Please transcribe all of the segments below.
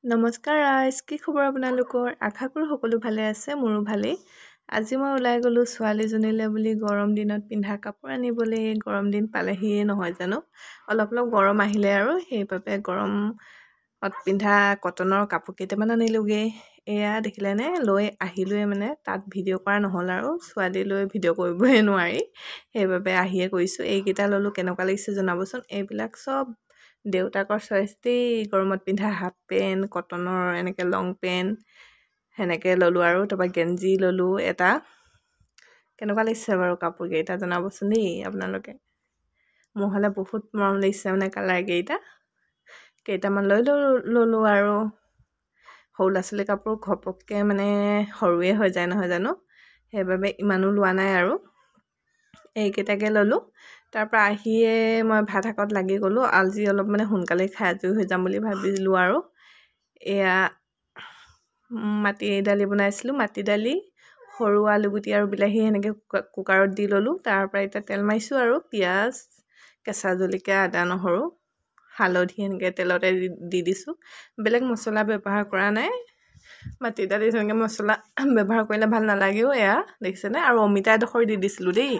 নমস্কাৰ ৰাইজ, কি খবৰ আপোনালোকৰ? আশা কৰোঁ সকলো ভালে আছে, মোৰো ভালেই। আজি মই ওলাই গ'লোঁ ছোৱালীজনীলৈ বুলি গৰম দিনত পিন্ধা কাপোৰ আনিবলৈ। গৰম দিন পালেহিয়ে নহয় জানো, অলপ অলপ গৰম আহিলে আৰু সেইবাবে গৰমত পিন্ধা কটনৰ কাপোৰ কেইটামান আনিলোগৈ। এয়া দেখিলেনে, লৈ আহিলোৱে মানে তাত ভিডিঅ' কৰা নহ'ল আৰু ছোৱালী লৈ ভিডিঅ' কৰিবই নোৱাৰি, সেইবাবে আহিয়ে কৰিছোঁ। এইকেইটা ল'লোঁ, কেনেকুৱা লাগিছে জনাবচোন। এইবিলাক চব দেউতাকৰ চইচ দেই। গৰমত পিন্ধা হাফ পেণ্ট, কটনৰ এনেকৈ লং পেণ্ট সেনেকৈ ল'লোঁ আৰু তাৰপৰা গেঞ্জি ল'লোঁ এটা। কেনেকুৱা লাগিছে বাৰু কাপোৰকেইটা জনাবচোন দেই আপোনালোকে। মোৰ হ'লে বহুত মৰম লাগিছে মানে কালাৰকেইটা। কেইটামান ল'লোঁ আৰু সৰু ল'ৰা ছোৱালীৰ কাপোৰ ঘপককৈ মানে সৰুৱে হৈ যায় নহয় জানো, সেইবাবে ইমানো লোৱা নাই আৰু এইকেইটাকে ল'লোঁ। তাৰপৰা আহিয়ে মই ভাত শাকত লাগি গ'লোঁ। আজি অলপ মানে সোনকালে খাই আজৰি হৈ যাম বুলি ভাবিছিলোঁ আৰু এয়া মাটি দালি বনাইছিলোঁ। মাটি দালি, সৰু আলুগুটি আৰু বিলাহী সেনেকৈ কুকাৰত দি ল'লোঁ। তাৰপৰা এতিয়া তেল মাৰিছোঁ আৰু পিঁয়াজ, কেঁচা জলকীয়া, আদা নহৰু, হালধি এনেকৈ তেলতে দি দিছোঁ। বেলেগ মছলা ব্যৱহাৰ কৰা নাই। মাটি দালি তেনেকৈ মছলা ব্যৱহাৰ কৰিলে ভাল নালাগেও। এয়া দেখিছেনে, আৰু অমিতা এডোখৰ দি দিছিলোঁ দেই,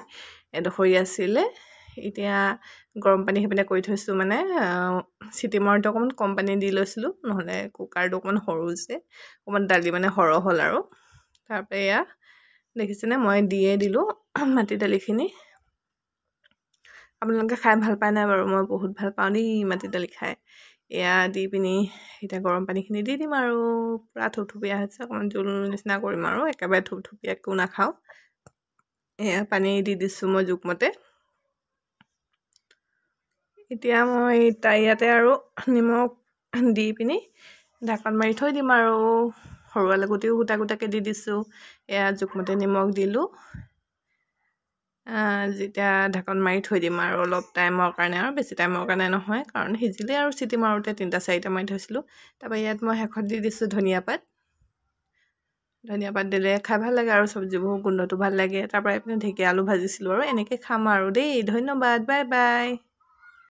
এডোখৰি আছিলে। এতিয়া গৰম পানী সেইপিনে কৰি থৈছোঁ, মানে চিটি মাৰোঁতে অকণমান কম পানী দি লৈছিলোঁ, নহ'লে কুকাৰটো অকণমান সৰু যে, অকণমান দালি মানে সৰহ হ'ল আৰু। তাৰপৰা এয়া দেখিছেনে, মই দিয়ে দিলোঁ মাটি দালিখিনি। আপোনালোকে খাই ভাল পায় নাই বাৰু? মই বহুত ভাল পাওঁ দেই মাটি দালি খাই। এয়া দি পিনি এতিয়া গৰম পানীখিনি দি দিম আৰু পূৰা থুপথুপীয়া হৈছে, অকণমান জোল নিচিনা কৰিম আৰু একেবাৰে থুপথুপীয়াকৈও নাখাওঁ। এয়া পানী দি দিছোঁ মই জোখমতে। এতিয়া মই ইয়াতে আৰু নিমখ দি পিনি ঢাকন মাৰি থৈ দিম আৰু সৰু আলুগুটিও গোটা গোটাকৈ দি দিছোঁ। এয়া জোখমতে নিমখ দিলোঁ। যেতিয়া ঢাকন মাৰি থৈ দিম আৰু অলপ টাইমৰ কাৰণে, আৰু বেছি টাইমৰ কাৰণে নহয়, কাৰণ সিজিলে আৰু চিটি মাৰোঁতে 3-4টা মাৰি থৈছিলোঁ। তাৰপৰা ইয়াত মই শেষত দি দিছোঁ ধনিয়া পাত। ধনিয়া পাত দিলে খাই ভাল লাগে আৰু চব্জিবোৰ গোন্ধটো ভাল লাগে। তাৰপৰা এইপিনে ঢেকীয়া আলু ভাজিছিলোঁ আৰু এনেকৈ খাম আৰু দেই। ধন্যবাদ, বাই বাই।